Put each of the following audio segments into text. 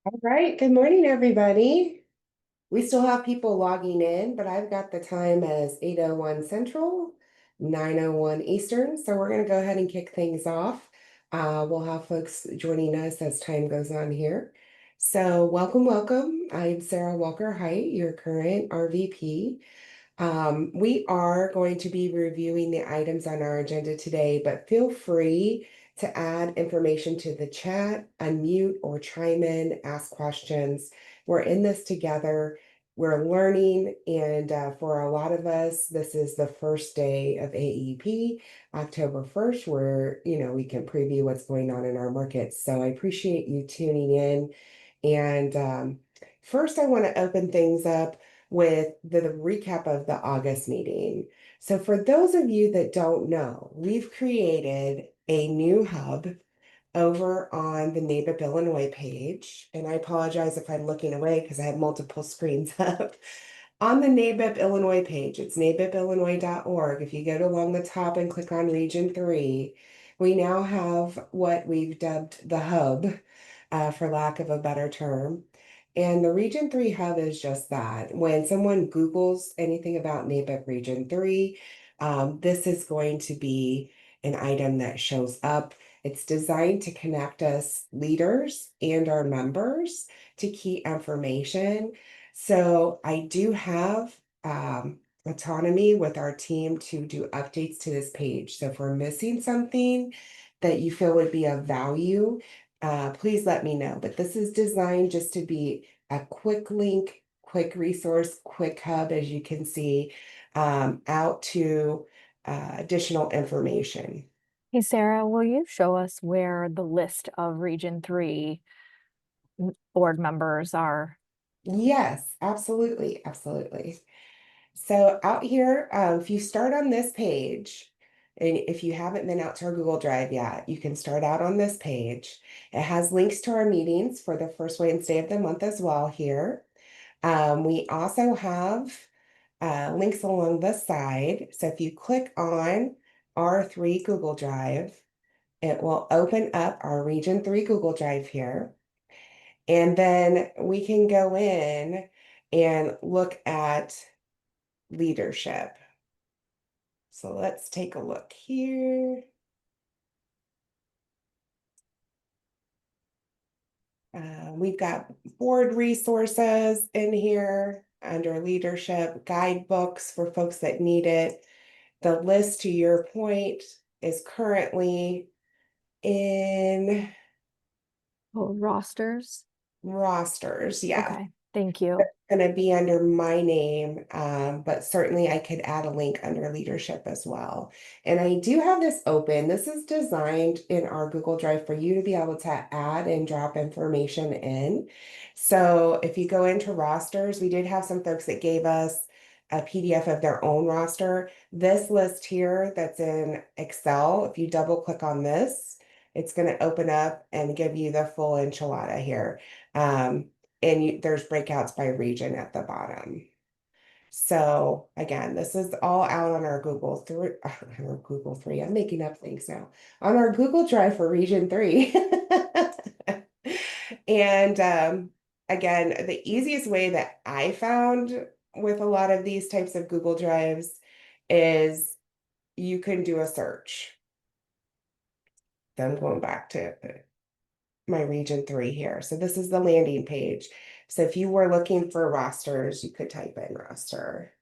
All right, good morning, everybody. We still have people logging in, but I've got the time as 8:01 Central, 9:01 Eastern. So we're going to go ahead and kick things off. We'll have folks joining us as time goes on here. So welcome, welcome. I'm Sarah Walker-Height, your current RVP. We are going to be reviewing the items on our agenda today, but feel free to add information to the chat, unmute or chime in, ask questions. We're in this together. We're learning, and for a lot of us, this is the first day of AEP, October 1st, where we can preview what's going on in our markets. So I appreciate you tuning in. And first, I want to open things up with the recap of the August meeting. So, for those of you that don't know, we've created a new hub over on the NABIP Illinois page. And I apologize if I'm looking away because I have multiple screens up. On the NABIP Illinois page, it's nabipillinois.org. If you go along the top and click on Region 3, we now have what we've dubbed the hub, for lack of a better term. And the Region 3 hub is just that. When someone Googles anything about NABIP Region 3, this is going to be an item that shows up. It's designed to connect us leaders and our members to key information. So I do have autonomy with our team to do updates to this page. So if we're missing something that you feel would be of value, please let me know. But this is designed just to be a quick link, quick resource, quick hub, as you can see, out to additional information. Hey Sarah, will you show us where the list of Region 3 board members are? Yes, absolutely, absolutely. So out here, if you start on this page, and if you haven't been out to our Google Drive yet, you can start out on this page. It has links to our meetings for the first Wednesday of the month as well here. We also have links along the side. So if you click on R3 Google Drive, it will open up our Region 3 Google Drive here. And then we can go in and look at leadership. So let's take a look here. We've got board resources in here under leadership, guidebooks for folks that need it. The list, to your point, is currently in Oh, rosters. rosters. Yeah, Okay, thank you. going to be under my name, but certainly I could add a link under leadership as well. And I do have this open. This is designed in our Google Drive for you to be able to add and drop information in. So if you go into rosters, we did have some folks that gave us a PDF of their own roster. This list here that's in Excel, if you double click on this, it's going to open up and give you the full enchilada here. And there's breakouts by region at the bottom. So again, this is all out on our Google 3. I'm making up things now. On our Google Drive for Region 3. And again, the easiest way that I found with a lot of these types of Google Drives is you can do a search. Then I'm going back to my Region 3 here. So this is the landing page. So if you were looking for rosters, you could type in roster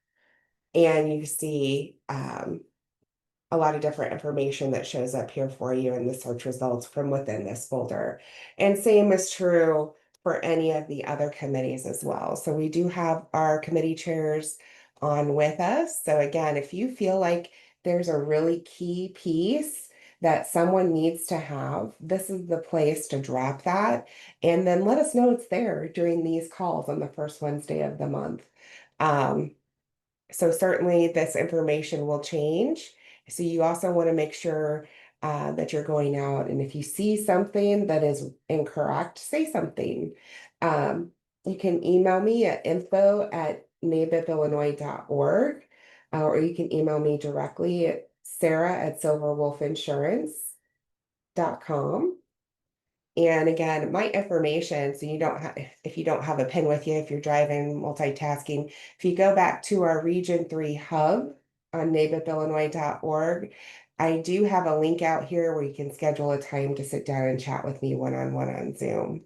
and you see a lot of different information that shows up here for you in the search results from within this folder. And same is true for any of the other committees as well. So we do have our committee chairs on with us. So again, if you feel like there's a really key piece that someone needs to have, this is the place to drop that. And then let us know it's there during these calls on the first Wednesday of the month. So certainly this information will change. So you also want to make sure that you're going out, and if you see something that is incorrect, say something. You can email me at info@nabipillinois.org, or you can email me directly at sarah@silverwolfinsurance.com. And again, my information, so you don't have, if you don't have a pen with you, if you're driving, multitasking, if you go back to our Region 3 hub on nabipillinois.org, I do have a link out here where you can schedule a time to sit down and chat with me one-on-one on Zoom.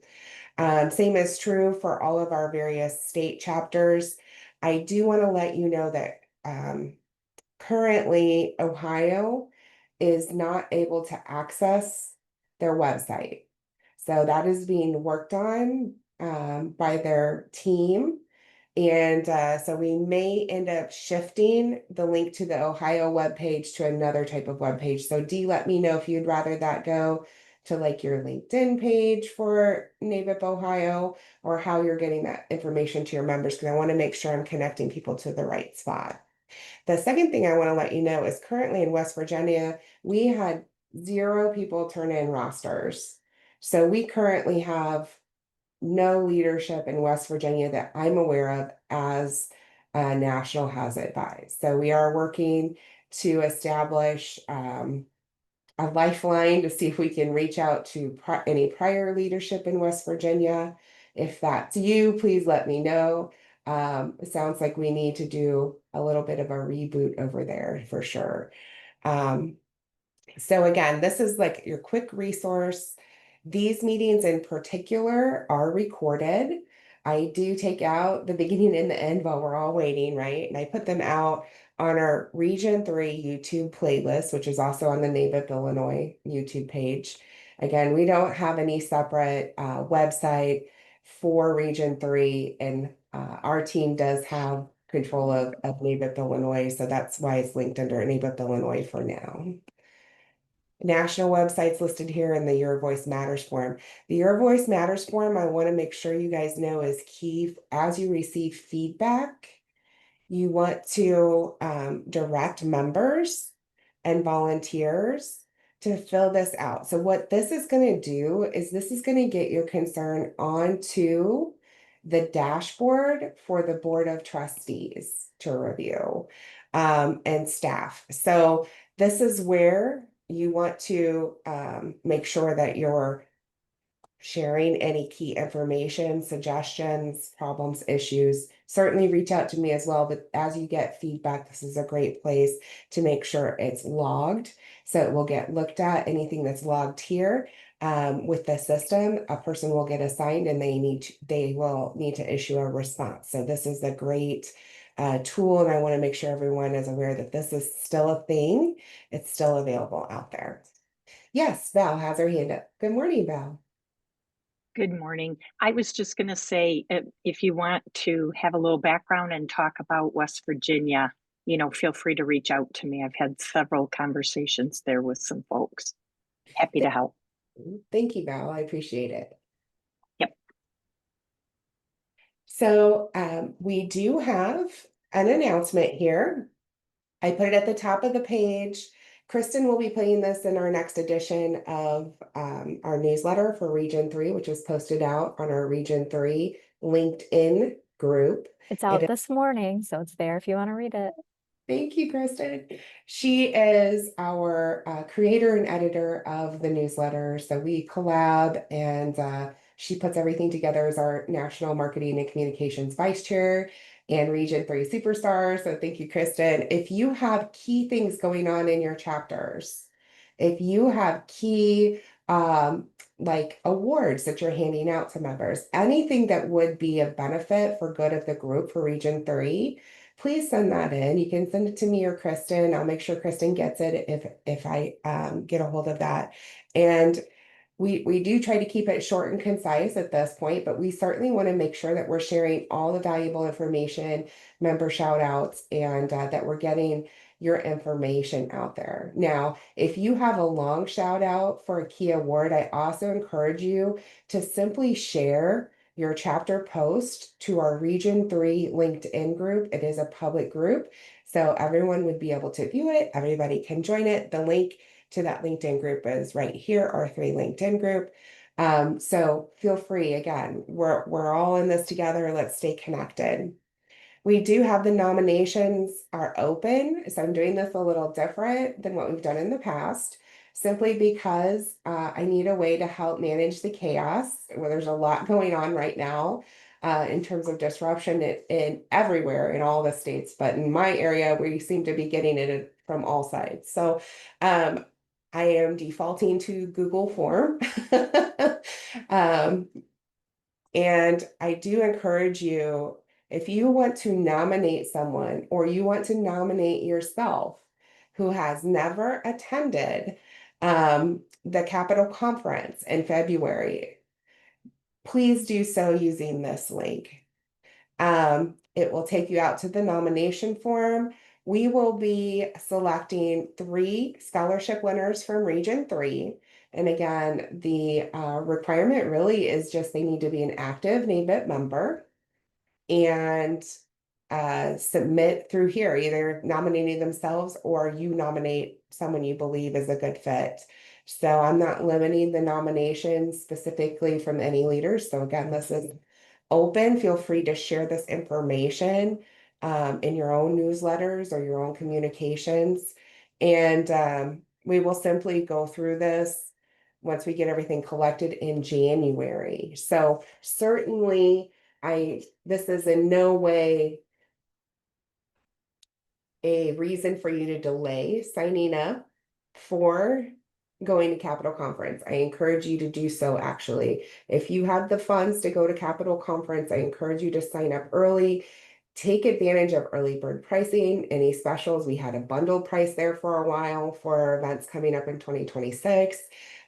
Same is true for all of our various state chapters. I do want to let you know that currently Ohio is not able to access their website. So that is being worked on by their team. And so we may end up shifting the link to the Ohio webpage to another type of webpage. So Dee, let me know if you'd rather that go to like your LinkedIn page for NABIP Ohio, or how you're getting that information to your members, because I want to make sure I'm connecting people to the right spot. The second thing I want to let you know is currently in West Virginia, we had 0 people turn in rosters. So we currently have no leadership in West Virginia that I'm aware of as National has advised. So we are working to establish a lifeline to see if we can reach out to any prior leadership in West Virginia. If that's you, please let me know. It sounds like we need to do a little bit of a reboot over there for sure. Um, so again, this is like your quick resource. These meetings in particular are recorded. I do take out the beginning and the end while we're all waiting, right? And I put them out on our Region 3 YouTube playlist, which is also on the NABIP Illinois YouTube page. Again, we don't have any separate website for Region 3, and our team does have control of NABIP Illinois, so that's why it's linked under NABIP Illinois for now. National websites listed here in the Your Voice Matters form. The Your Voice Matters form, I want to make sure you guys know, is key as you receive feedback. You want to direct members and volunteers to fill this out. So what this is going to do is this is going to get your concern onto the dashboard for the Board of Trustees to review and staff. So this is where you want to make sure that you're sharing any key information, suggestions, problems, issues. Certainly reach out to me as well. But as you get feedback, this is a great place to make sure it's logged. So it will get looked at. Anything that's logged here with the system, a person will get assigned and they will need to issue a response. So this is a great tool, and I want to make sure everyone is aware that this is still a thing. It's still available out there. Yes, Val has her hand up. Good morning, Val. Good morning. I was just going to say, if you want to have a little background and talk about West Virginia, feel free to reach out to me. I've had several conversations there with some folks. Happy to help. Thank you, Val. I appreciate it. Yep. So we do have an announcement here. I put it at the top of the page. Kristen will be putting this in our next edition of our newsletter for Region 3, which was posted out on our Region 3 LinkedIn group. It's out this morning, so it's there if you want to read it. Thank you, Kristen. She is our creator and editor of the newsletter. So we collab, and she puts everything together as our National Marketing and Communications Vice Chair and Region 3 Superstar. So thank you, Kristen. If you have key things going on in your chapters, if you have key like awards that you're handing out to members, anything that would be a benefit for good of the group for Region 3, please send that in. You can send it to me or Kristen. I'll make sure Kristen gets it if I get a hold of that. And we do try to keep it short and concise at this point, but we certainly want to make sure that we're sharing all the valuable information, member shout outs, and that we're getting your information out there. Now, if you have a long shout out for a key award, I also encourage you to simply share your chapter post to our Region 3 LinkedIn group. It is a public group, so everyone would be able to view it. Everybody can join it. The link to that LinkedIn group is right here, our 3 LinkedIn group. So feel free, again, we're all in this together. Let's stay connected. We do have the nominations are open, so I'm doing this a little different than what we've done in the past. simply because I need a way to help manage the chaos where there's a lot going on right now in terms of disruption in everywhere in all the states. But in my area, we seem to be getting it from all sides. So I am defaulting to Google Form. um, and I do encourage you, if you want to nominate someone or you want to nominate yourself who has never attended the Capitol Conference in February, please do so using this link. It will take you out to the nomination form. We will be selecting 3 scholarship winners from Region 3. And again, the requirement really is just they need to be an active NABIP member and submit through here, either nominating themselves or you nominate someone you believe is a good fit. So I'm not limiting the nominations specifically from any leaders. So again, this is open. Feel free to share this information in your own newsletters or your own communications. And we will simply go through this once we get everything collected in January. So certainly this is in no way a reason for you to delay signing up for going to Capitol Conference. I encourage you to do so actually. If you have the funds to go to Capitol Conference, I encourage you to sign up early. Take advantage of early bird pricing, any specials. We had a bundled price there for a while for events coming up in 2026.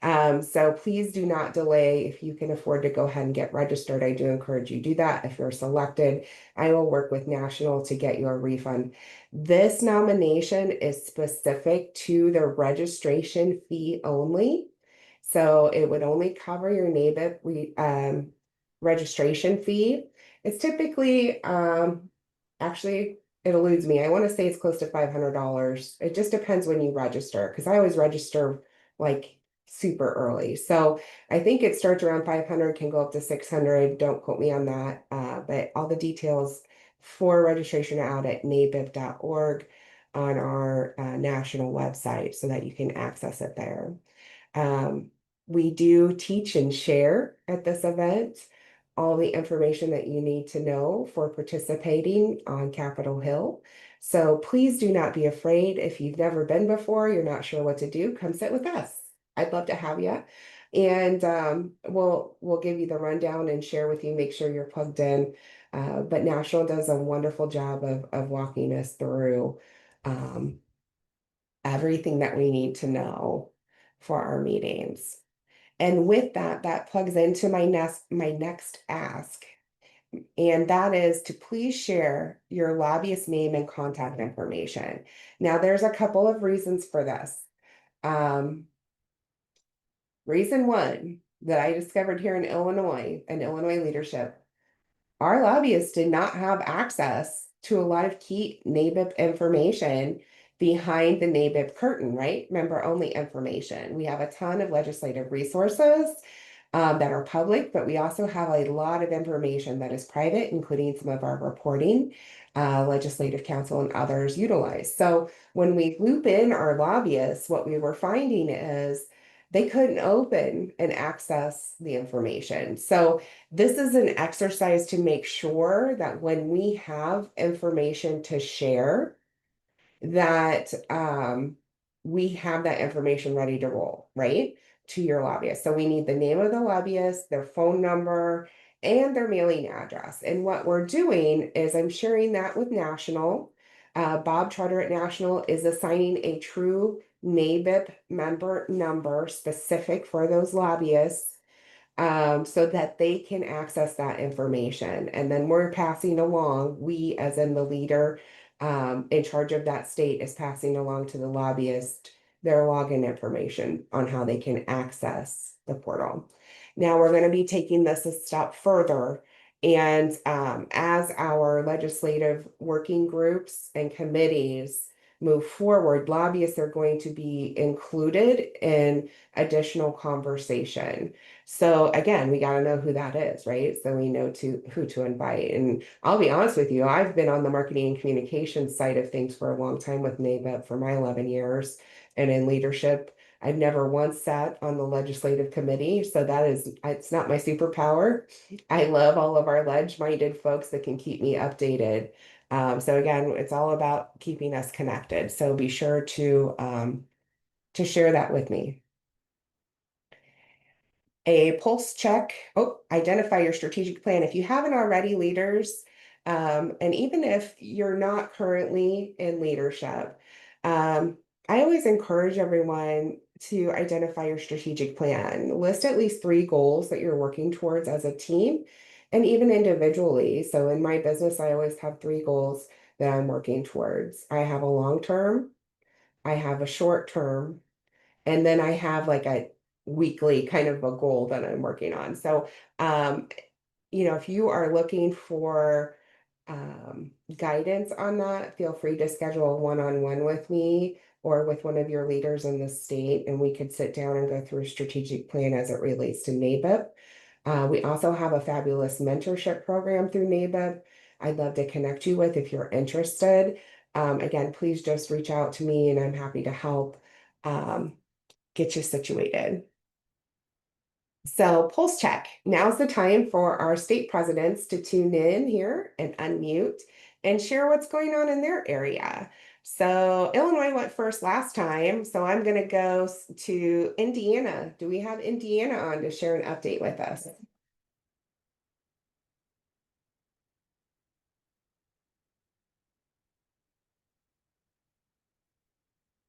So please do not delay. If you can afford to go ahead and get registered, I do encourage you to do that. If you're selected, I will work with National to get you a refund. This nomination is specific to the registration fee only. So it would only cover your NABIP registration fee. It's typically, actually, it eludes me. I want to say it's close to $500. It just depends when you register, because I always register like super early. So I think it starts around 500, can go up to 600. Don't quote me on that. But all the details for registration are out at nabip.org on our national website so that you can access it there. We do teach and share at this event all the information that you need to know for participating on Capitol Hill. So please do not be afraid. If you've never been before, you're not sure what to do, come sit with us. I'd love to have you. And we'll give you the rundown and share with you, make sure you're plugged in. But National does a wonderful job of walking us through everything that we need to know for our meetings. And with that, that plugs into my next ask. And that is to please share your lobbyist name and contact information. Now, there's a couple of reasons for this. Reason one that I discovered here in Illinois leadership, our lobbyists did not have access to a lot of key NABIP information behind the NABIP curtain, right? Member only information. We have a ton of legislative resources that are public, but we also have a lot of information that is private, including some of our reporting, legislative counsel and others utilize. So when we loop in our lobbyists, what we were finding is they couldn't open and access the information. So this is an exercise to make sure that when we have information to share, that we have that information ready to roll, right? To your lobbyist. So we need the name of the lobbyist, their phone number, and their mailing address. And what we're doing is I'm sharing that with National. Bob Trotter at National is assigning a true NABIP member number specific for those lobbyists so that they can access that information. And then we're passing along, we as in the leader in charge of that state is passing along to the lobbyist their login information on how they can access the portal. Now we're going to be taking this a step further. And as our legislative working groups and committees move forward, lobbyists are going to be included in additional conversation. So again, we got to know who that is, right? So we know who to invite. And I'll be honest with you, I've been on the marketing and communications side of things for a long time with NABIP for my 11 years and in leadership I've never once sat on the legislative committee, so it's not my superpower. I love all of our ledge-minded folks that can keep me updated. So again, it's all about keeping us connected. So be sure to share that with me. A pulse check. Oh, identify your strategic plan. If you haven't already, leaders, and even if you're not currently in leadership, I always encourage everyone to identify your strategic plan. List at least 3 goals that you're working towards as a team and even individually. So in my business, I always have 3 goals that I'm working towards. I have a long term, I have a short term, and then I have like a weekly kind of a goal that I'm working on. So, um, if you are looking for guidance on that, feel free to schedule a one-on-one with me or with one of your leaders in the state, and we could sit down and go through a strategic plan as it relates to NABIP. We also have a fabulous mentorship program through NABIP I'd love to connect you with if you're interested. Again, please just reach out to me and I'm happy to help get you situated. So pulse check. Now's the time for our state presidents to tune in here and unmute and share what's going on in their area. So Illinois went first last time, so I'm going to go to Indiana. Do we have Indiana on to share an update with us?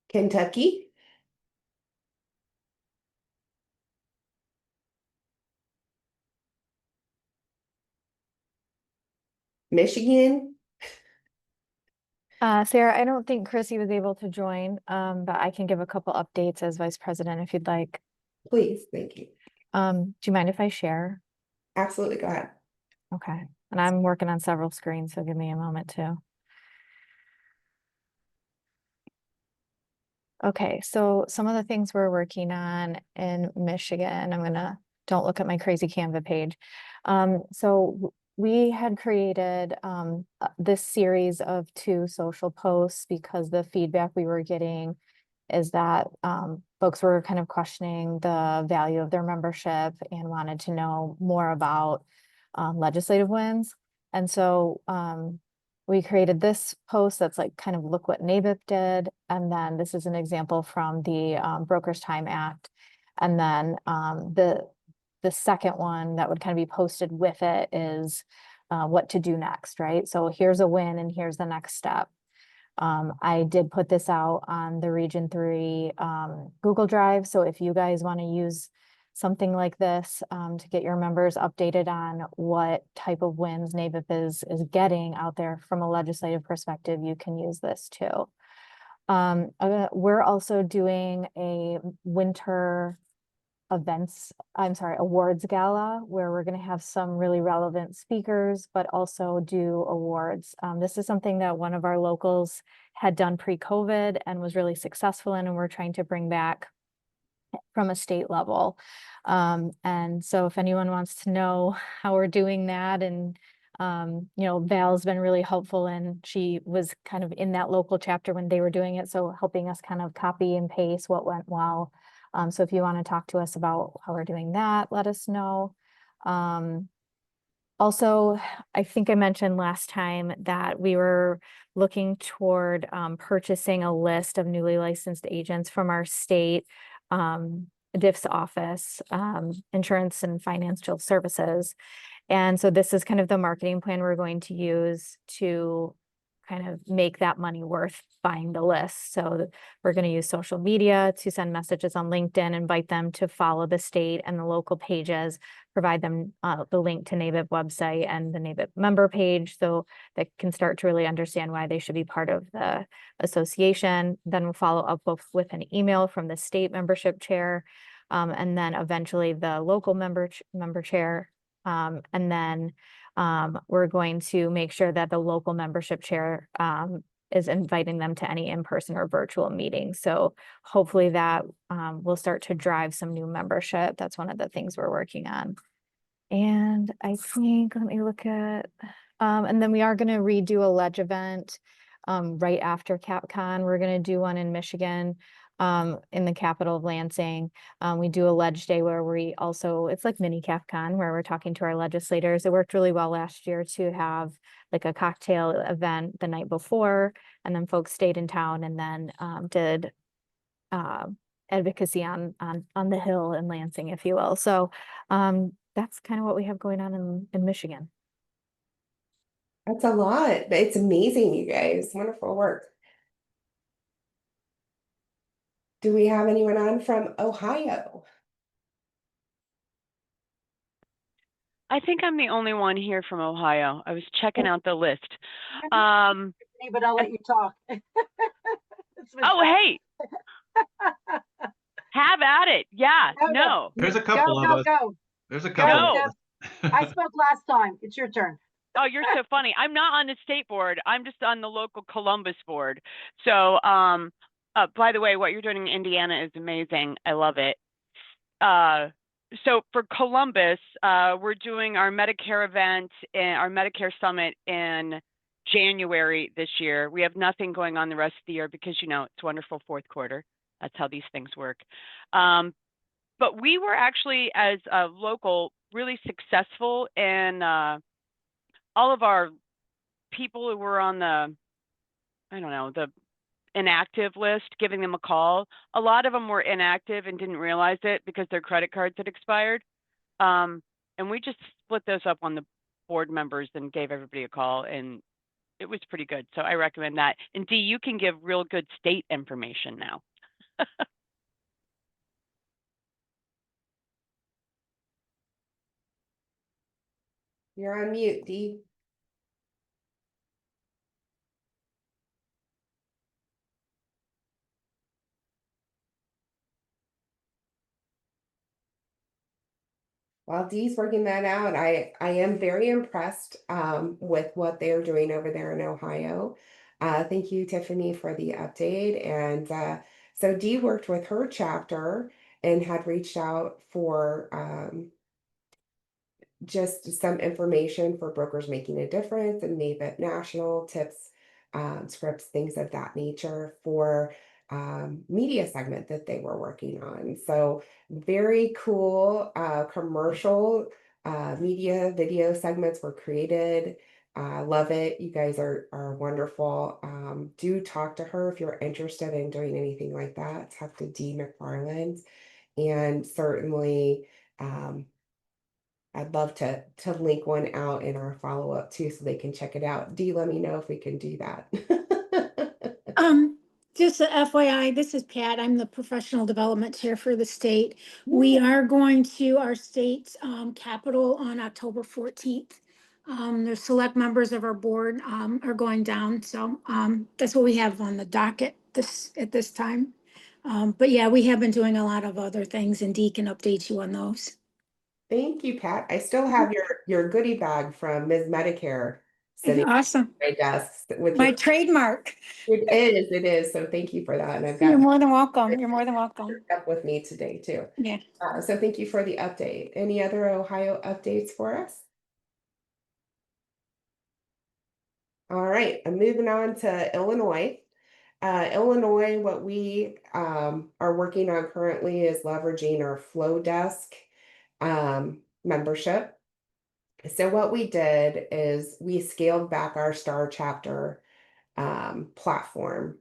Kentucky? Michigan? Sarah, I don't think Chrissy was able to join, but I can give a couple updates as vice president if you'd like. Please, thank you. Do you mind if I share? Absolutely, go ahead. Okay. And I'm working on several screens, so give me a moment too. Okay, so some of the things we're working on in Michigan, don't look at my crazy Canva page. So we had created this series of 2 social posts because the feedback we were getting is that folks were kind of questioning the value of their membership and wanted to know more about legislative wins. And so we created this post that's like kind of look what NABIP did. And then this is an example from the Broker's Time Act. And then the second one that would kind of be posted with it is what to do next, right? So here's a win and here's the next step. I did put this out on the Region 3 Google Drive. So if you guys want to use something like this to get your members updated on what type of wins NABIP is getting out there from a legislative perspective, you can use this too. We're also doing a winter awards gala where we're going to have some really relevant speakers, but also do awards. This is something that one of our locals had done pre-COVID and was really successful in, and we're trying to bring back from a state level. And so if anyone wants to know how we're doing that, and Val's been really helpful, and she was kind of in that local chapter when they were doing it, so helping us kind of copy and paste what went well. So if you want to talk to us about how we're doing that, let us know. Also, I think I mentioned last time that we were looking toward purchasing a list of newly licensed agents from our state DIF's office, insurance and financial services. And so this is kind of the marketing plan we're going to use to kind of make that money worth buying the list. So we're going to use social media to send messages on LinkedIn, invite them to follow the state and the local pages, provide them the link to NABIP website and the NABIP member page so they can start to really understand why they should be part of the association. Then we'll follow up with an email from the state membership chair, and then eventually the local member chair. And then we're going to make sure that the local membership chair is inviting them to any in-person or virtual meetings. So hopefully that will start to drive some new membership. That's one of the things we're working on. And I think, let me look at, and then we are going to redo a ledge event right after CapCon. We're going to do one in Michigan in the capital of Lansing. We do a ledge day where we also, it's like mini CAFCON where we're talking to our legislators. It worked really well last year to have like a cocktail event the night before, and then folks stayed in town and then did advocacy on the Hill in Lansing, if you will. So that's kind of what we have going on in Michigan. That's a lot, but it's amazing, you guys. Wonderful work. Do we have anyone on from Ohio? I think I'm the only one here from Ohio. I was checking out the list. But I'll let you talk. Oh, hey. Have at it. Yeah, no. There's a couple of us. Go. There's a couple of us. I spoke last time. It's your turn. Oh, you're so funny. I'm not on the state board. I'm just on the local Columbus board. So, by the way, what you're doing in Indiana is amazing. I love it. So for Columbus, we're doing our Medicare event and our Medicare summit in January this year. We have nothing going on the rest of the year because, you know, it's wonderful fourth quarter. That's how these things work. But we were actually, as a local, really successful in all of our people who were on the, I don't know, the inactive list, giving them a call. A lot of them were inactive and didn't realize it because their credit cards had expired. And we just split those up on the board members and gave everybody a call, and it was pretty good. So I recommend that. And Dee, you can give real good state information now. You're on mute, Dee. While Dee's working that out, I am very impressed with what they're doing over there in Ohio. Thank you, Tiffany, for the update. And so Dee worked with her chapter and had reached out for just some information for brokers making a difference and NABIP national tips, scripts, things of that nature for media segment that they were working on. So very cool commercial media video segments were created. Love it. You guys are wonderful. Do talk to her if you're interested in doing anything like that. Talk to Dee McFarland, and certainly I'd love to link one out in our follow-up too, so they can check it out. Dee, let me know if we can do that. Just a FYI, this is Pat. I'm the professional development chair for the state. We are going to our state capital on October 14th. The select members of our board are going down, so that's what we have on the docket at this time. But yeah, we have been doing a lot of other things, and Dee can update you on those. Thank you, Pat. I still have your goodie bag from Ms. Medicare sitting Awesome. on my desk with My your, trademark. it is. So thank you for that. And I've You're got more than welcome. You're more than welcome. up with me today too. Yeah. So thank you for the update. Any other Ohio updates for us? All right, I'm moving on to Illinois. Illinois, what we are working on currently is leveraging our Flow Desk membership. So what we did is we scaled back our Star Chapter platform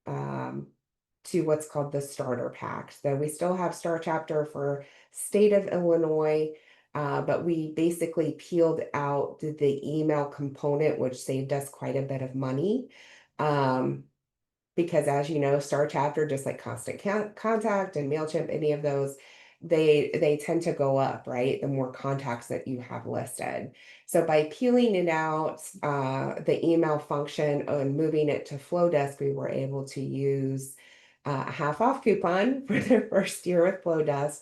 to what's called the Starter Pack. So we still have Star Chapter for state of Illinois, but we basically peeled out the email component, which saved us quite a bit of money. Because as you know, Star Chapter, just like Constant Contact and MailChimp, any of those, they tend to go up, right? The more contacts that you have listed. So by peeling it out, the email function and moving it to Flowdesk, we were able to use a half-off coupon for the first year with Flowdesk.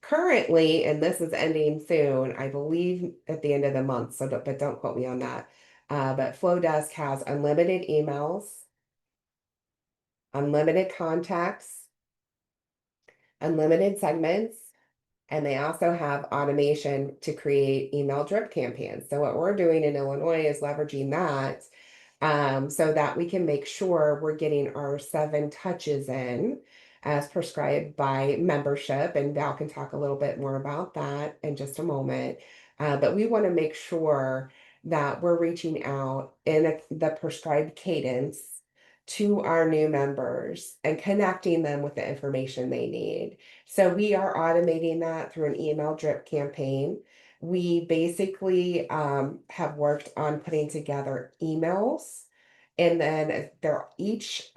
Currently, and this is ending soon, I believe at the end of the month, so but don't quote me on that. But Flowdesk has unlimited emails, unlimited contacts, unlimited segments, and they also have automation to create email drip campaigns. So what we're doing in Illinois is leveraging that so that we can make sure we're getting our 7 touches in as prescribed by membership, and Val can talk a little bit more about that in just a moment. But we want to make sure that we're reaching out in the prescribed cadence to our new members and connecting them with the information they need. So we are automating that through an email drip campaign. We basically have worked on putting together emails, and then they're each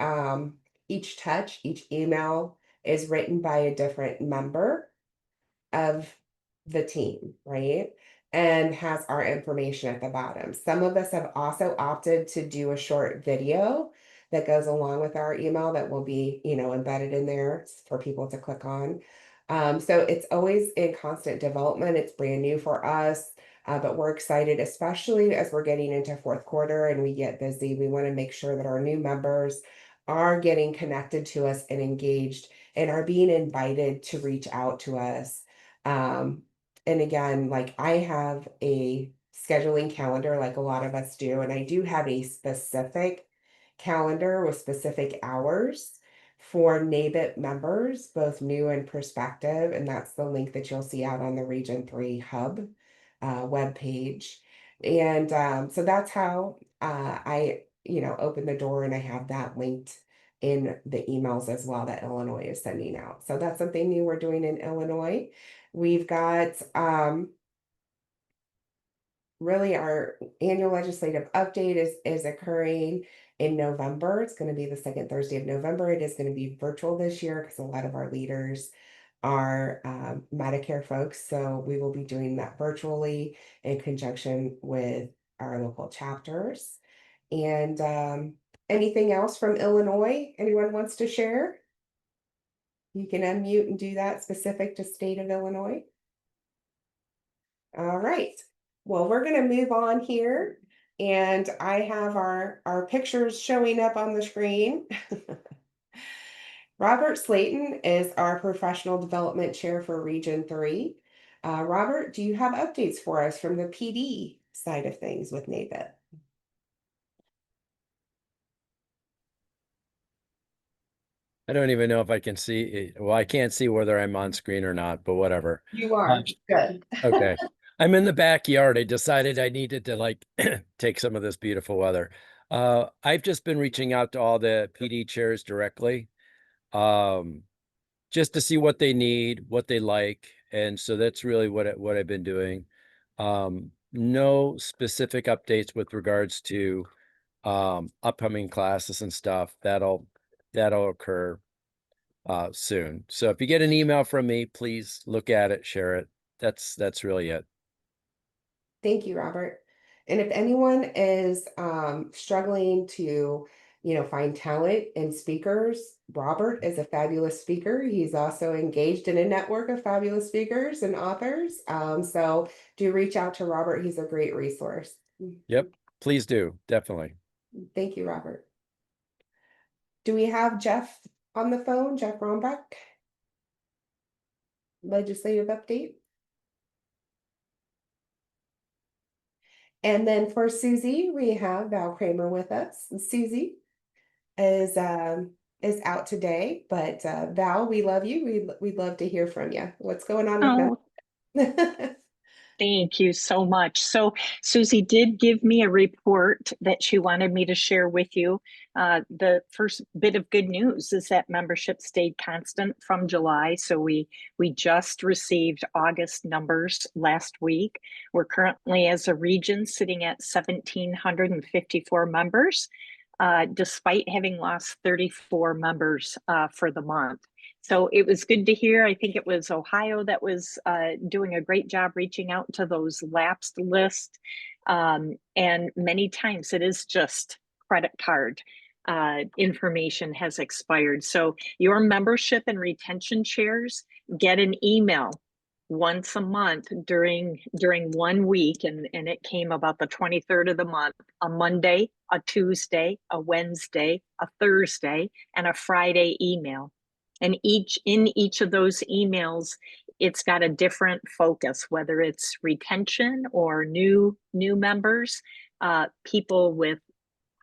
touch, each email is written by a different member of the team, right? And has our information at the bottom. Some of us have also opted to do a short video that goes along with our email that will be, embedded in there for people to click on. So it's always in constant development. It's brand new for us, but we're excited, especially as we're getting into fourth quarter and we get busy. We want to make sure that our new members are getting connected to us and engaged and are being invited to reach out to us. And again, like I have a scheduling calendar like a lot of us do, and I do have a specific calendar with specific hours for NABIP members, both new and prospective, and that's the link that you'll see out on the Region 3 Hub webpage. And so that's how I, open the door, and I have that linked in the emails as well that Illinois is sending out. So that's something new we're doing in Illinois. We've got really our annual legislative update is occurring in November. It's going to be the second Thursday of November. It is going to be virtual this year because a lot of our leaders are Medicare folks. So we will be doing that virtually in conjunction with our local chapters. And anything else from Illinois anyone wants to share? You can unmute and do that specific to state of Illinois. All right. Well, we're going to move on here, and I have our pictures showing up on the screen. Robert Slayton is our professional development chair for Region 3. Robert, do you have updates for us from the PD side of things with NABIP? I don't even know if I can see it. Well, I can't see whether I'm on screen or not, but whatever. You are. Good. Okay. I'm in the backyard. I decided I needed to like take some of this beautiful weather. I've just been reaching out to all the PD chairs directly, just to see what they need, what they like. And so that's really what I've been doing. No specific updates with regards to upcoming classes and stuff. That'll occur soon. So if you get an email from me, please look at it, share it. That's really it. Thank you, Robert. And if anyone is struggling to, find talent in speakers, Robert is a fabulous speaker. He's also engaged in a network of fabulous speakers and authors. So do reach out to Robert. He's a great resource. Yep, please do. Definitely. Thank you, Robert. Do we have Jeff on the phone? Jeff Rombach? Legislative update. And then for Susie, we have Val Kramer with us. Susie is out today, but Val, we love you. We'd love to hear from you. What's going on with that? Thank you so much. So Susie did give me a report that she wanted me to share with you. The first bit of good news is that membership stayed constant from July. So we just received August numbers last week. We're currently as a region sitting at 1,754 members, despite having lost 34 members for the month. So it was good to hear. I think it was Ohio that was doing a great job reaching out to those lapsed lists. And many times it is just credit card information has expired. So your membership and retention chairs get an email once a month during 1 week, and it came about the 23rd of the month, a Monday, a Tuesday, a Wednesday, a Thursday, and a Friday email. And in each of those emails, it's got a different focus, whether it's retention or new members, people with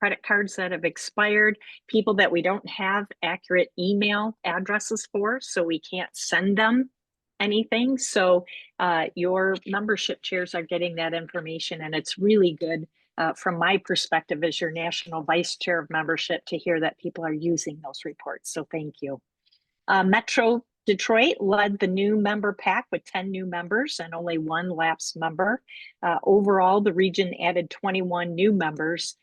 credit cards that have expired, people that we don't have accurate email addresses for, so we can't send them anything. So your membership chairs are getting that information, and it's really good from my perspective as your national vice chair of membership to hear that people are using those reports. So thank you. Metro Detroit led the new member pack with 10 new members and only one lapsed member. Overall, the region added 21 new members.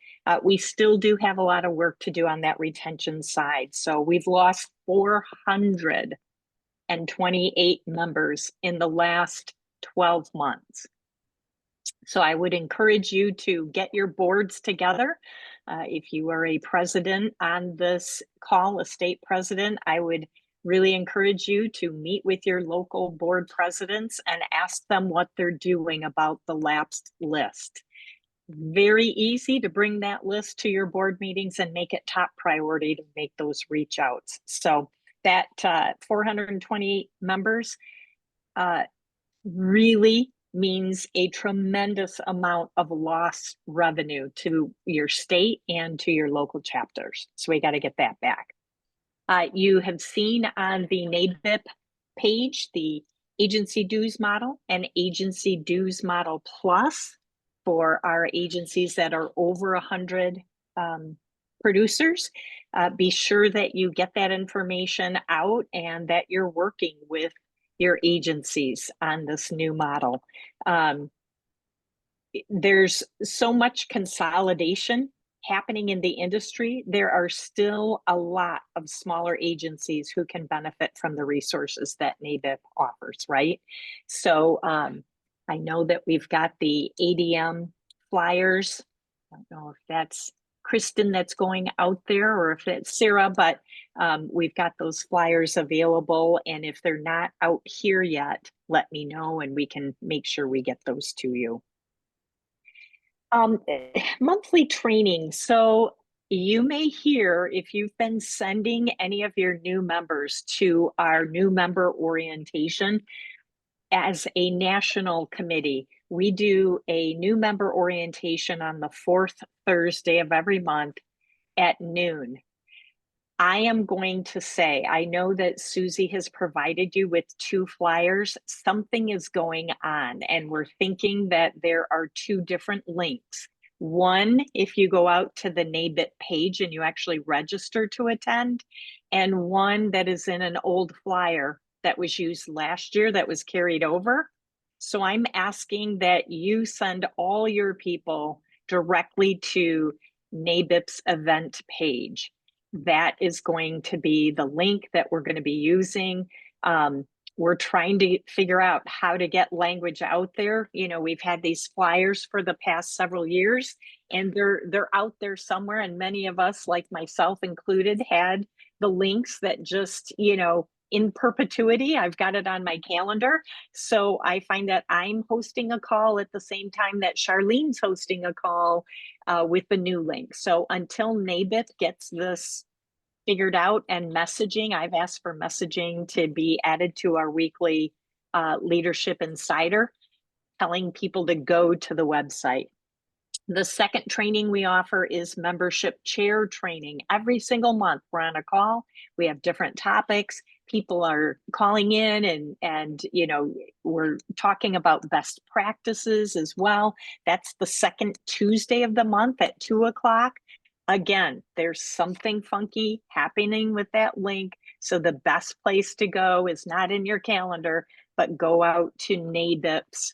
We still do have a lot of work to do on that retention side. So we've lost 428 members in the last 12 months. So I would encourage you to get your boards together. If you are a president on this call, a state president, I would really encourage you to meet with your local board presidents and ask them what they're doing about the lapsed list. Very easy to bring that list to your board meetings and make it top priority to make those reach outs. So that 428 members really means a tremendous amount of lost revenue to your state and to your local chapters. So we got to get that back. You have seen on the NABIP page the agency dues model and agency dues model plus for our agencies that are over 100 producers. Be sure that you get that information out and that you're working with your agencies on this new model. There's so much consolidation happening in the industry. There are still a lot of smaller agencies who can benefit from the resources that NABIP offers, right? So I know that we've got the ADM flyers. I don't know if that's Kristen that's going out there or if it's Sarah, but we've got those flyers available. And if they're not out here yet, let me know and we can make sure we get those to you. Monthly training. So you may hear if you've been sending any of your new members to our new member orientation as a national committee, we do a new member orientation on the fourth Thursday of every month at noon. I am going to say, I know that Susie has provided you with 2 flyers. Something is going on, and we're thinking that there are 2 different links. One, if you go out to the NABIP page and you actually register to attend, and one that is in an old flyer that was used last year that was carried over. So I'm asking that you send all your people directly to NABIP's event page. That is going to be the link that we're going to be using. We're trying to figure out how to get language out there. You know, we've had these flyers for the past several years and they're out there somewhere. And many of us, like myself included, had the links that just, you know, in perpetuity. I've got it on my calendar. So I find that I'm hosting a call at the same time that Charlene's hosting a call with the new link. So until NABIP gets this figured out and messaging, I've asked for messaging to be added to our weekly Leadership Insider, telling people to go to the website. The second training we offer is membership chair training. Every single month we're on a call. We have different topics. People are calling in and you know, we're talking about best practices as well. That's the second Tuesday of the month at 2 o'clock. Again, there's something funky happening with that link. So the best place to go is not in your calendar, but go out to NABIP's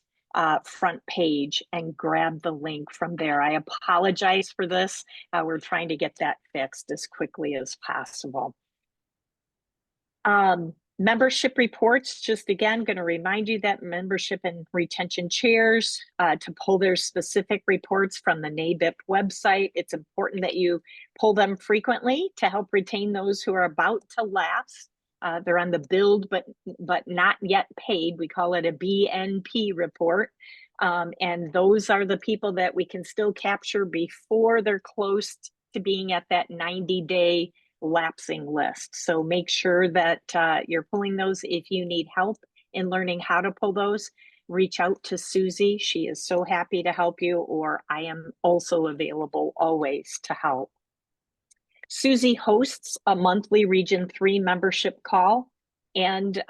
front page and grab the link from there. I apologize for this. We're trying to get that fixed as quickly as possible. Membership reports, just again, going to remind you that membership and retention chairs to pull their specific reports from the NABIP website. It's important that you pull them frequently to help retain those who are about to lapse. They're on the billed but not yet paid. We call it a BNP report. And those are the people that we can still capture before they're close to being at that 90-day lapsing list. So make sure that you're pulling those. If you need help in learning how to pull those, reach out to Susie. She is so happy to help you, or I am also available always to help. Susie hosts a monthly Region 3 membership call, and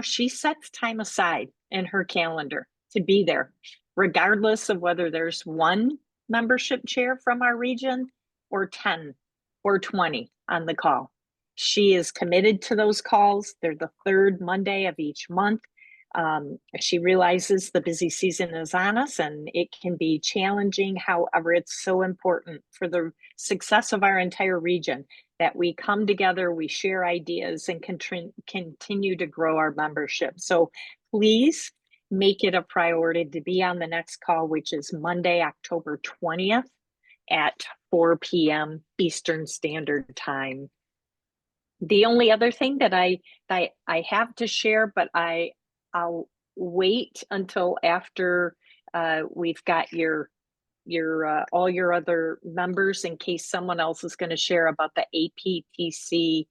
she sets time aside in her calendar to be there, regardless of whether there's one membership chair from our region or 10 or 20 on the call. She is committed to those calls. They're the third Monday of each month. She realizes the busy season is on us and it can be challenging. However, it's so important for the success of our entire region that we come together, we share ideas, and continue to grow our membership. So please make it a priority to be on the next call, which is Monday, October 20th at 4 p.m. Eastern Standard Time. The only other thing that I have to share, but I'll wait until after we've got your all your other members in case someone else is going to share about the APTC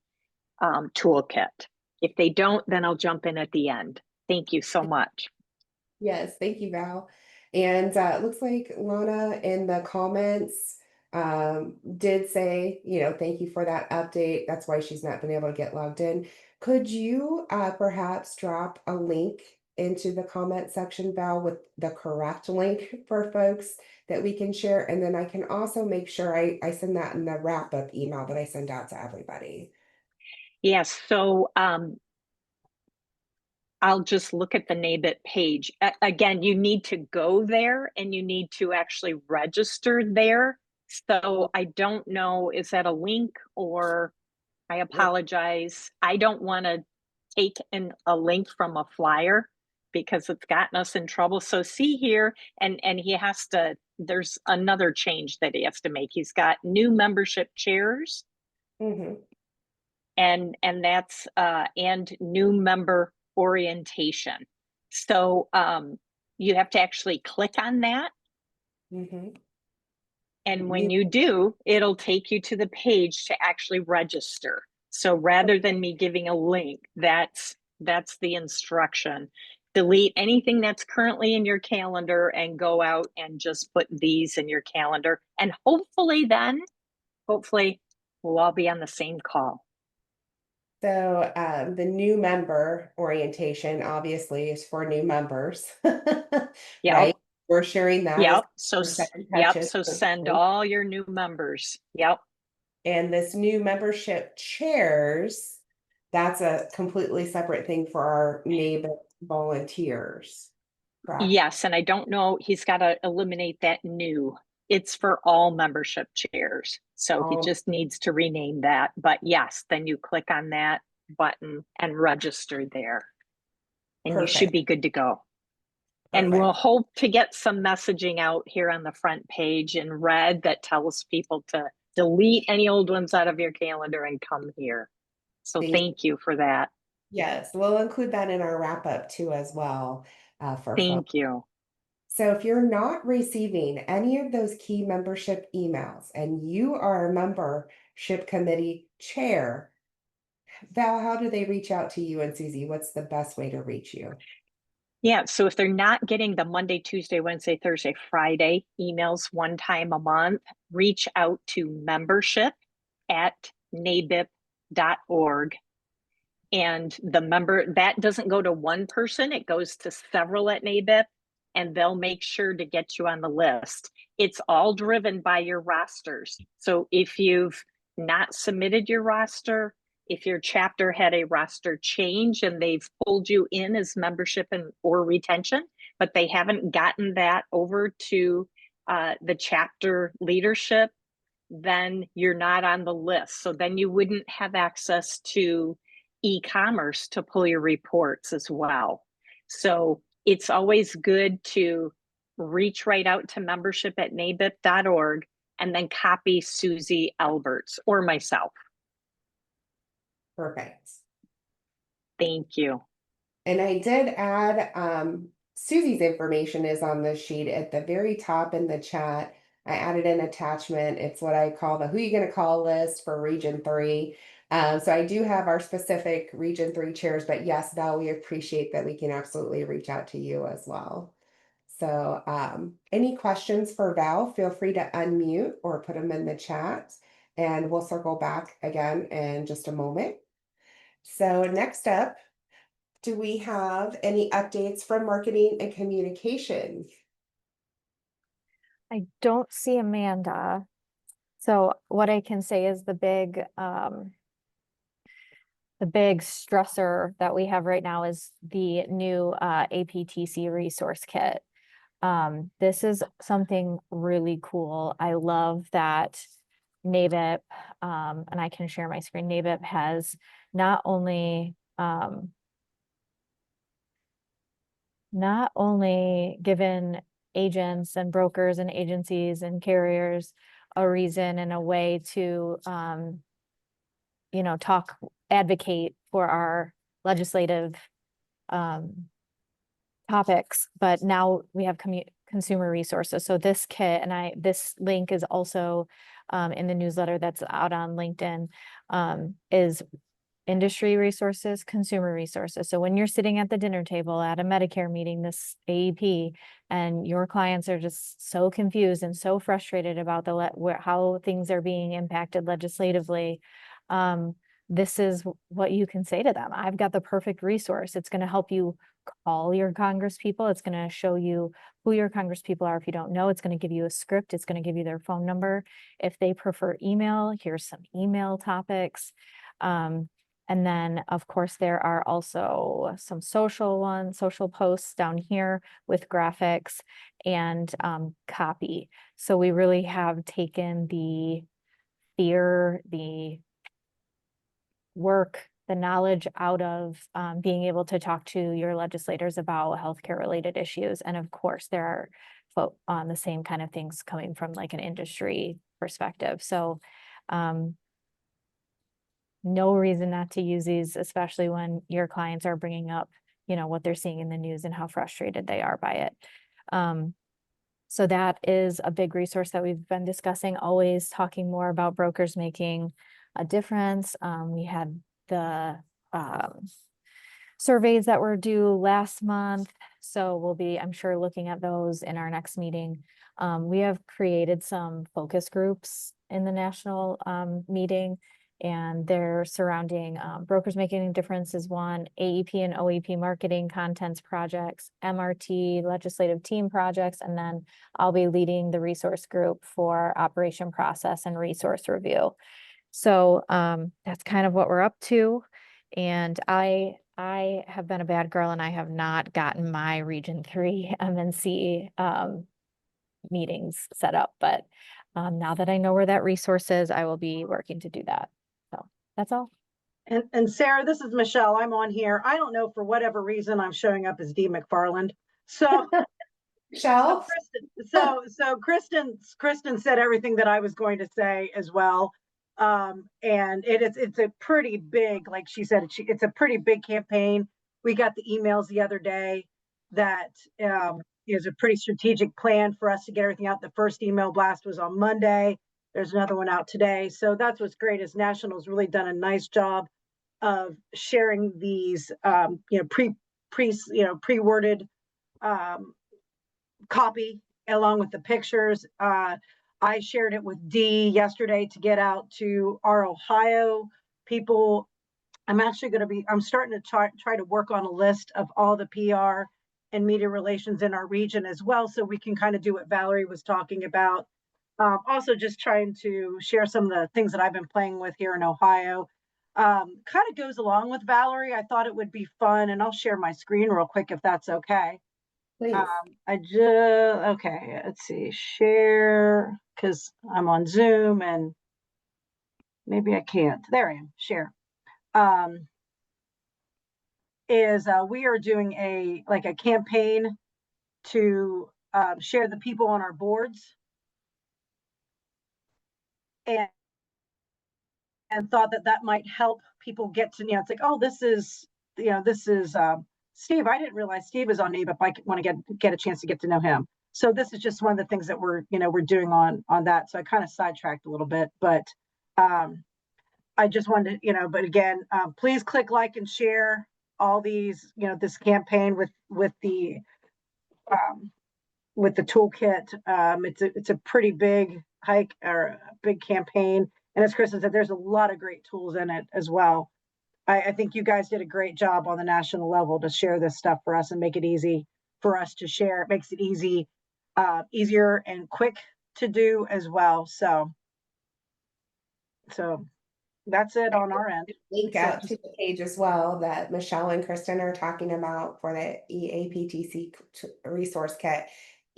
toolkit. If they don't, then I'll jump in at the end. Thank you so much. Yes, thank you, Val. And it looks like Lana in the comments did say, thank you for that update. That's why she's not been able to get logged in. Could you perhaps drop a link into the comment section, Val, with the correct link for folks that we can share? And then I can also make sure I send that in the wrap-up email that I send out to everybody. Yes, so I'll just look at the NABIP page. Again, you need to go there and you need to actually register there. So I don't know, is that a link or I apologize. I don't want to take a link from a flyer because it's gotten us in trouble. So see here, and he has to, there's another change that he has to make. He's got new membership chairs and that's and new member orientation. So you have to actually click on that. And when you do, it'll take you to the page to actually register. So rather than me giving a link, that's the instruction. Delete anything that's currently in your calendar and go out and just put these in your calendar. And hopefully we'll all be on the same call. So the new member orientation obviously is for new members, right? We're sharing that. So send all your new members. And this new membership chairs, that's a completely separate thing for our NABIP volunteers. Correct? Yes, and I don't know, he's got to eliminate that new. It's for all membership chairs. So he just needs to rename that. But yes, then you click on that button and register there. And you should be good to go. And we'll hope to get some messaging out here on the front page in red that tells people to delete any old ones out of your calendar and come here. So thank you for that. Yes, we'll include that in our wrap up too as well. Thank you. So if you're not receiving any of those key membership emails and you are a membership committee chair, Val, how do they reach out to you and Susie? What's the best way to reach you? Yeah, so if they're not getting the Monday, Tuesday, Wednesday, Thursday, Friday emails one time a month, reach out to membership@nabip.org. And the member, that doesn't go to one person, it goes to several at NABIP, and they'll make sure to get you on the list. It's all driven by your rosters. So if you've not submitted your roster, if your chapter had a roster change and they've pulled you in as membership or retention, but they haven't gotten that over to the chapter leadership, then you're not on the list. So then you wouldn't have access to e-commerce to pull your reports as well. So it's always good to reach right out to membership@nabip.org and then copy Susie Alberts or myself. Perfect. Thank you. And I did add Susie's information is on the sheet at the very top in the chat. I added an attachment. It's what I call the who you gonna call list for Region 3. So I do have our specific Region 3 chairs, but yes, Val, we appreciate that we can absolutely reach out to you as well. So any questions for Val, feel free to unmute or put them in the chat, and we'll circle back again in just a moment. So next up, do we have any updates from marketing and communications? I don't see Amanda. So what I can say is the big stressor that we have right now is the new APTC resource kit. This is something really cool. I love that NABIP, and I can share my screen. NABIP has not only given agents and brokers and agencies and carriers a reason and a way to advocate for our legislative topics, but now we have consumer resources. So this kit, and this link is also in the newsletter that's out on LinkedIn, is industry resources, consumer resources. So when you're sitting at the dinner table at a Medicare meeting, this AEP, and your clients are just so confused and so frustrated about how things are being impacted legislatively, this is what you can say to them. I've got the perfect resource. It's going to help you call your Congress people. It's going to show you who your Congress people are if you don't know. It's going to give you a script. It's going to give you their phone number. If they prefer email, here's some email topics. And then, of course, there are also some social posts down here with graphics and copy. So we really have taken the fear, the work, the knowledge out of being able to talk to your legislators about healthcare related issues. And of course, there are on the same kind of things coming from like an industry perspective. So no reason not to use these, especially when your clients are bringing up, what they're seeing in the news and how frustrated they are by it. So that is a big resource that we've been discussing, always talking more about brokers making a difference. We had the surveys that were due last month. So we'll be, I'm sure, looking at those in our next meeting. We have created some focus groups in the national meeting, and they're surrounding brokers making a difference is one, AEP and OEP marketing contents projects, MRT legislative team projects, and then I'll be leading the resource group for operation process and resource review. So that's kind of what we're up to. And I have been a bad girl and I have not gotten my Region 3 MNC meetings set up, but now that I know where that resource is, I will be working to do that. So that's all. And Sarah, this is Michelle. I'm on here. I don't know, for whatever reason, I'm showing up as Dee McFarland. So Michelle? Kristen said everything that I was going to say as well. And it's a pretty big, like she said, it's a pretty big campaign. We got the emails the other day that is a pretty strategic plan for us to get everything out. The first email blast was on Monday. There's another one out today. So that's what's great, is National's really done a nice job of sharing these pre-worded copy along with the pictures. I shared it with Dee yesterday to get out to our Ohio people. I'm starting to try to work on a list of all the PR and media relations in our region as well, so we can kind of do what Valerie was talking about. Also just trying to share some of the things that I've been playing with here in Ohio. Kind of goes along with Valerie. I thought it would be fun, and I'll share my screen real quick if that's okay. Please. Okay, let's see, share, because I'm on Zoom and maybe I can't. There I am, share. We are doing a campaign to share the people on our boards, and thought that might help people get to, it's like, oh, this is Steve. I didn't realize Steve was on NABIP. I want to get a chance to get to know him. So this is just one of the things that we're doing on that. So I kind of sidetracked a little bit, but I just wanted to, but again, please click like and share all these, this campaign with the toolkit. It's a pretty big hike or a big campaign. And as Kristen said, there's a lot of great tools in it as well. I think you guys did a great job on the national level to share this stuff for us and make it easy for us to share. It makes it easier and quick to do as well. So that's it on our end. Link out to the page as well that Michelle and Kristen are talking about for the EAPTC resource kit.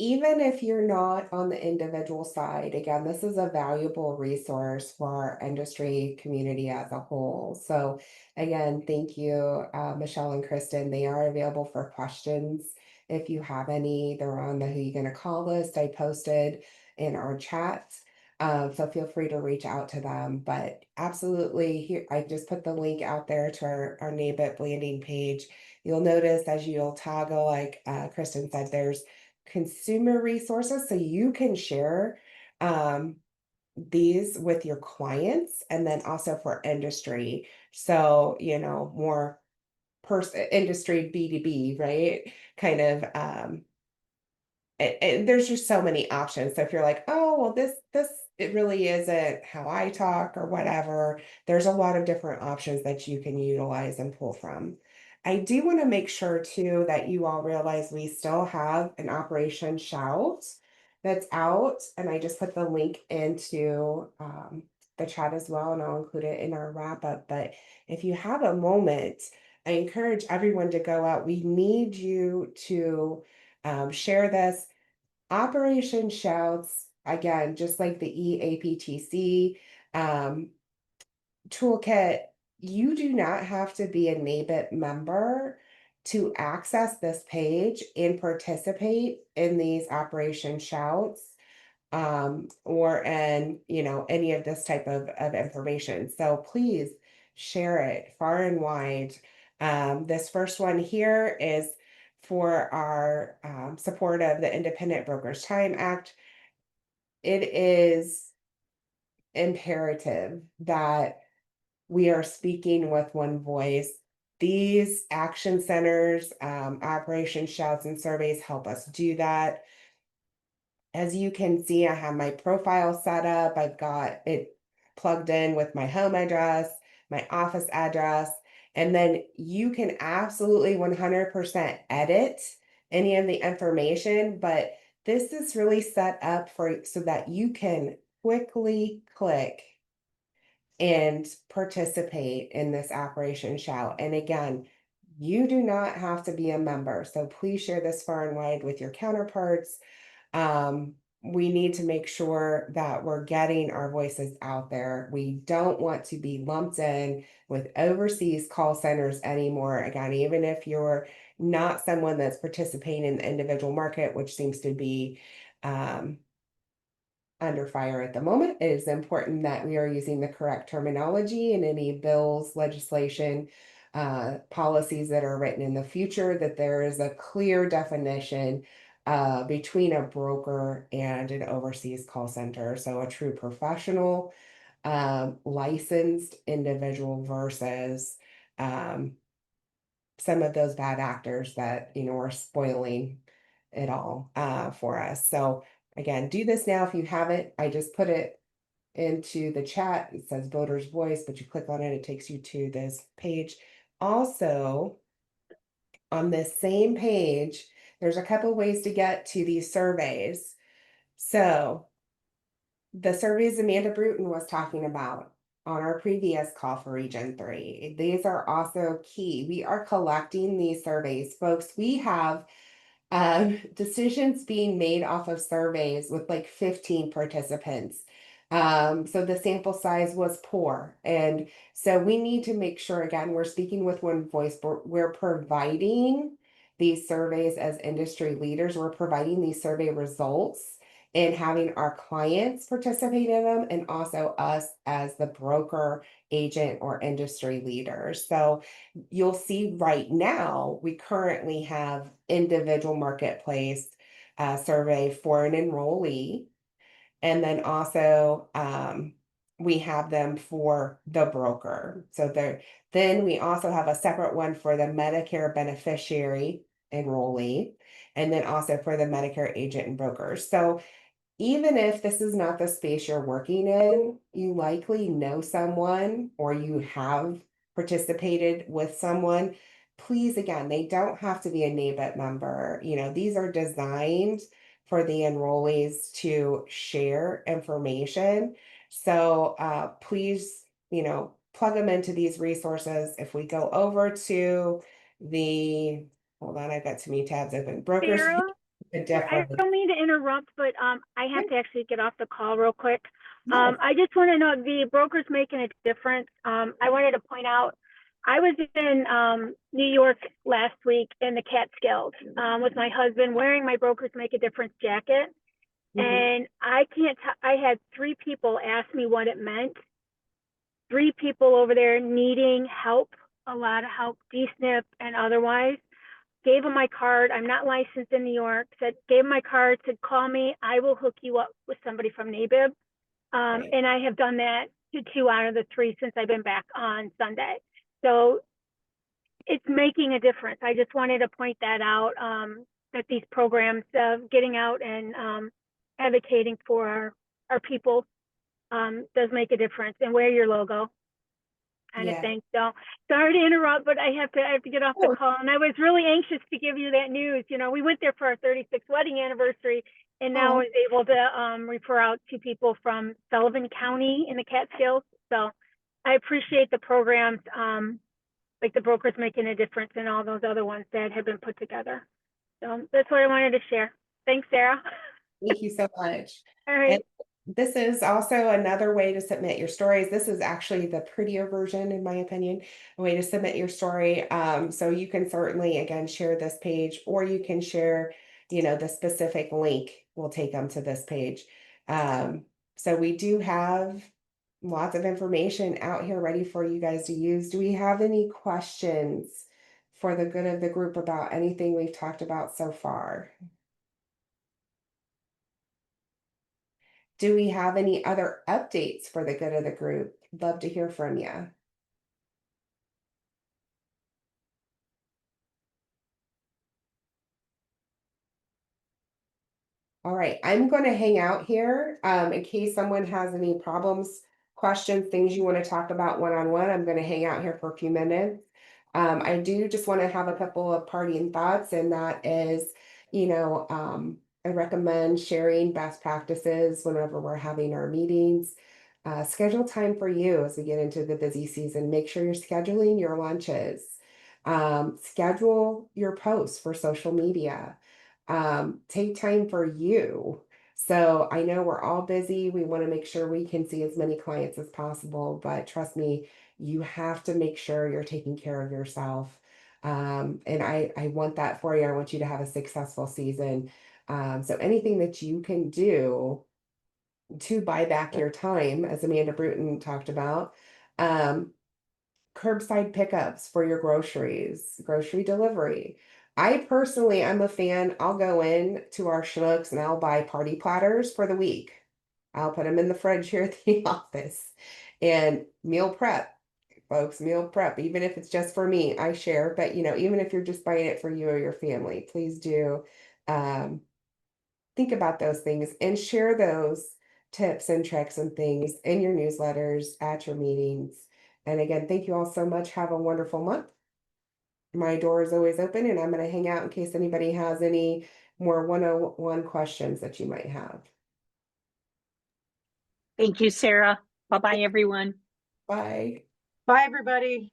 Even if you're not on the individual side, again, this is a valuable resource for our industry community as a whole. So again, thank you, Michelle and Kristen. They are available for questions. If you have any, they're on the Who You Gonna Call list I posted in our chat. So feel free to reach out to them, but absolutely here, I just put the link out there to our NABIP landing page. You'll notice as you'll toggle, like Kristen said, there's consumer resources, so you can share these with your clients, and then also for industry. So, more industry B2B, right? Kind of, and there's just so many options. So if you're like, oh, well, this it really isn't how I talk or whatever, there's a lot of different options that you can utilize and pull from. I do want to make sure too that you all realize we still have an Operation Shout that's out, and I just put the link into the chat as well, and I'll include it in our wrap up. But if you have a moment, I encourage everyone to go out. We need you to share this. Operation Shouts, again, just like the EAPTC toolkit, you do not have to be a NABIP member to access this page and participate in these Operation Shouts or in, any of this type of information. So please share it far and wide. This first one here is for our support of the Independent Brokers Time Act. It is imperative that we are speaking with one voice. These action centers, Operation Shouts and surveys help us do that. As you can see, I have my profile set up. I've got it plugged in with my home address, my office address, and then you can absolutely 100% edit any of the information, but this is really set up so that you can quickly click and participate in this Operation Shout. And again, you do not have to be a member, so please share this far and wide with your counterparts. We need to make sure that we're getting our voices out there. We don't want to be lumped in with overseas call centers anymore. Again, even if you're not someone that's participating in the individual market, which seems to be under fire at the moment, it is important that we are using the correct terminology in any bills, legislation, policies that are written in the future, that there is a clear definition between a broker and an overseas call center. So a true professional, licensed individual versus some of those bad actors that, are spoiling it all for us. So again, do this now if you haven't. I just put it into the chat. It says Voter's Voice, but you click on it, it takes you to this page. Also, on this same page, there's a couple ways to get to these surveys. So the surveys Amanda Bruton was talking about on our previous call for Region 3, these are also key. We are collecting these surveys, folks. We have decisions being made off of surveys with like 15 participants. So the sample size was poor. And so we need to make sure, again, we're speaking with one voice, but we're providing these surveys as industry leaders. We're providing these survey results and having our clients participate in them, and also us as the broker, agent, or industry leaders. So you'll see right now, we currently have individual marketplace survey for an enrollee. And then also we have them for the broker. So then we also have a separate one for the Medicare beneficiary enrollee, and then also for the Medicare agent and brokers. So even if this is not the space you're working in, you likely know someone or you have participated with someone. Please, again, they don't have to be a NABIP member. These are designed for the enrollees to share information. So please, plug them into these resources. If we go over to hold on, I've got too many tabs open. Brokers. Sarah, I don't mean to interrupt, but I have to actually get off the call real quick. Yes. I just want to know, the broker's making a difference. I wanted to point out, I was in New York last week in the Catskills with my husband wearing my Brokers Make a Difference jacket. And I had 3 people ask me what it meant. 3 people over there needing help, a lot of help, DSNP and otherwise. Gave him my card. I'm not licensed in New York. Gave him my card, said, call me. I will hook you up with somebody from NABIP. And I have done that to 2 out of the 3 since I've been back on Sunday. So it's making a difference. I just wanted to point that out, that these programs of getting out and advocating for our people does make a difference. And wear your logo. Kind of thing. So sorry to interrupt, but I have to get off the call. And I was really anxious to give you that news. We went there for our 36th wedding anniversary, and now I was able to refer out to people from Sullivan County in the Catskills. So I appreciate the programs, like the Brokers Making a Difference and all those other ones that have been put together. So that's what I wanted to share. Thanks, Sarah. Thank you so much. All right. And this is also another way to submit your stories. This is actually the prettier version, in my opinion, a way to submit your story. So you can certainly, again, share this page, or you can share, the specific link will take them to this page. So we do have lots of information out here ready for you guys to use. Do we have any questions for the good of the group about anything we've talked about so far? Do we have any other updates for the good of the group? Love to hear from you. All right, I'm going to hang out here in case someone has any problems, questions, things you want to talk about one-on-one. I'm going to hang out here for a few minutes. I do just want to have a couple of parting thoughts, and that is, I recommend sharing best practices whenever we're having our meetings. Schedule time for you as we get into the busy season. Make sure you're scheduling your lunches. Schedule your posts for social media. Take time for you. So I know we're all busy. We want to make sure we can see as many clients as possible, but trust me, you have to make sure you're taking care of yourself. And I want that for you. I want you to have a successful season. So anything that you can do to buy back your time, as Amanda Bruton talked about, curbside pickups for your groceries, grocery delivery. I personally, I'm a fan. I'll go in to our Schnucks and I'll buy party platters for the week. I'll put them in the fridge here at the office, and meal prep, folks, meal prep. Even if it's just for me, I share, but even if you're just buying it for you or your family, please do think about those things and share those tips and tricks and things in your newsletters, at your meetings. And again, thank you all so much. Have a wonderful month. My door is always open, and I'm going to hang out in case anybody has any more one-on-one questions that you might have. Thank you, Sarah. Bye-bye, everyone. Bye. Bye, everybody.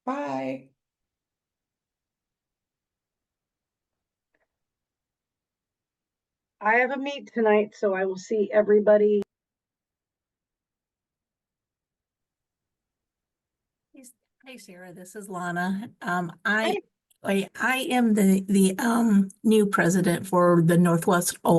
Bye. I have a meet tonight, so I will see everybody. Hey Sarah, this is Lana. I am the new president for the Northwest Ohio